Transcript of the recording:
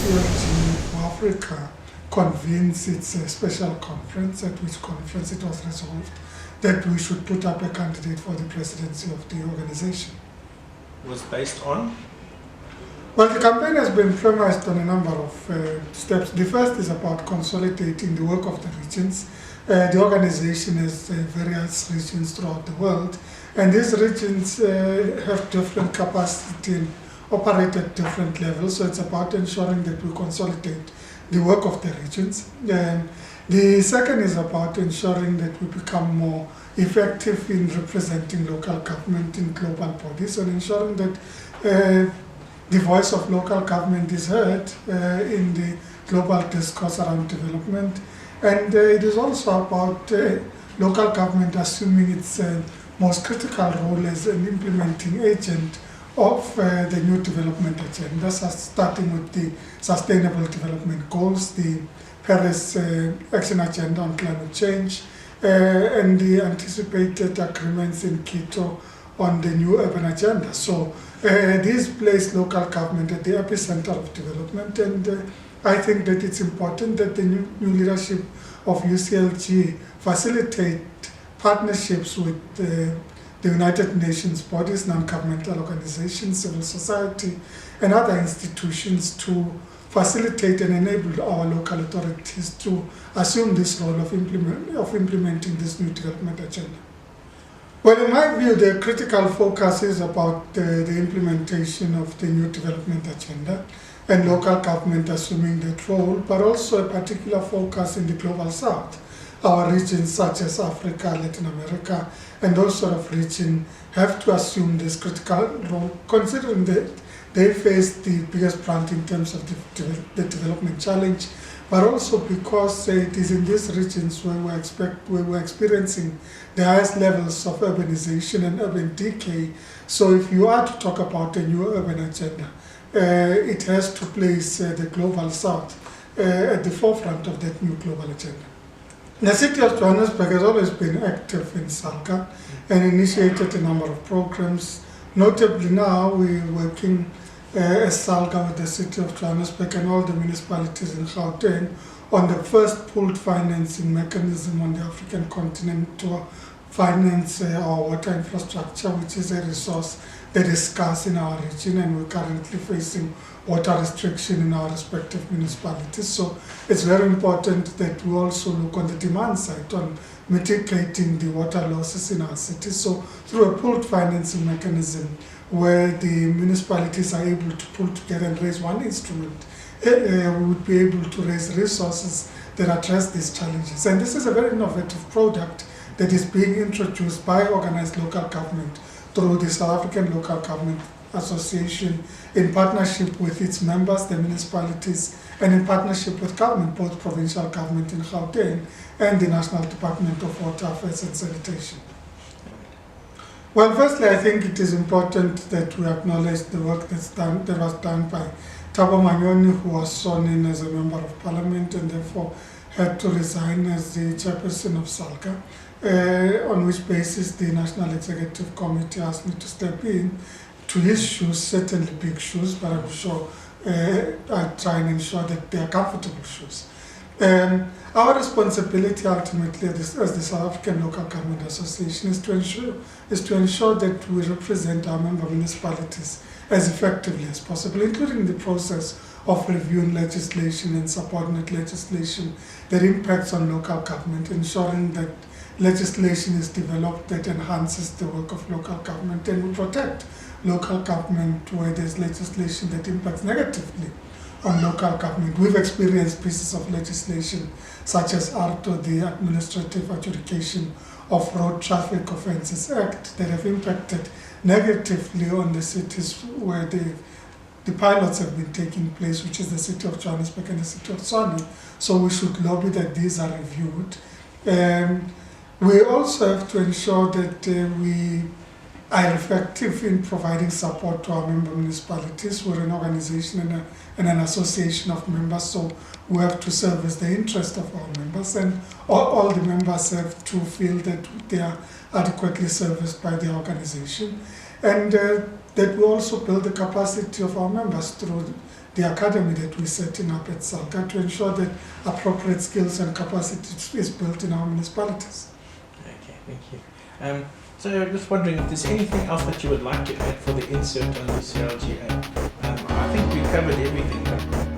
UCLG for Africa convenes its special conference, at which conference it was resolved that we should put up a candidate for the presidency of the organization. Was based on? Well, the campaign has been premised on a number of steps. The first is about consolidating the work of the regions. The organization has various regions throughout the world, and these regions have different capacity and operate at different levels, so it's about ensuring that we consolidate the work of the regions. The second is about ensuring that we become more effective in representing local government in global bodies and ensuring that the voice of local government is heard in the global discourse around development. And it is also about local government assuming its most critical role as an implementing agent of the new development agenda, starting with the Sustainable Development Goals, the Paris Action Agenda on Climate Change, and the anticipated agreements in Quito on the new urban agenda. So this place local government at the epicenter of development, and I think that it's important that the new leadership of UCLG facilitate partnerships with the United Nations bodies, non-governmental organizations, civil society, and other institutions to facilitate and enable our local authorities to assume this role of implementing this new development agenda. Well, in my view, the critical focus is about the implementation of the new development agenda and local government assuming that role, but also a particular focus in the global south. Our regions such as Africa, Latin America, and those sort of regions have to assume this critical role, considering that they face the biggest brunt in terms of the development challenge, but also because it is in these regions where we're experiencing the highest levels of urbanization and urban decay. So if you are to talk about a new urban agenda, it has to place the global south at the forefront of that new global agenda. The city of Johannesburg has always been active in SALGA and initiated a number of programs. Notably now, we're working as SALGA with the city of Johannesburg and all the municipalities in Gauteng on the first pooled financing mechanism on the African continent to finance our water infrastructure, which is a resource that is scarce in our region, and we're currently facing water restriction in our respective municipalities. So it's very important that we also look on the demand side on mitigating the water losses in our cities. So through a pooled financing mechanism where the municipalities are able to pull together and raise one instrument, we would be able to raise resources that address these challenges. And this is a very innovative product that is being introduced by organized local government through the South African Local Government Association in partnership with its members, the municipalities, and in partnership with government, both provincial government in Gauteng and the National Department of Water Affairs and Sanitation. Well, firstly, I think it is important that we acknowledge the work that was done by Thabo Manyoni, who was sworn in as a member of parliament and therefore had to resign as the chairperson of SALGA, on which basis the National Executive Committee asked me to step in to his shoes, certainly big shoes, but I'm sure I try and ensure that they are comfortable shoes. Our responsibility ultimately as the South African Local Government Association is to ensure that we represent our member municipalities as effectively as possible, including the process of reviewing legislation and subordinate legislation that impacts on local government, ensuring that legislation is developed that enhances the work of local government and will protect local government where there's legislation that impacts negatively on local government. We've experienced pieces of legislation such as ARTO, the Administrative Adjudication of Road Traffic Offences Act, that have impacted negatively on the cities where the pilots have been taking place, which is the city of Johannesburg and the city of Tshwane. So we should lobby that these are reviewed. We also have to ensure that we are effective in providing support to our member municipalities. We're an organization and an association of members, so we have to service the interest of our members, and all the members have to feel that they are adequately serviced by the organization, and that we also build the capacity of our members through the academy that we're setting up at SALCA to ensure that appropriate skills and capacity is built in our municipalities. Okay, thank you. So I'm just wondering if there's anything else that you would like to add for the insert on the CLGA. I think we covered everything.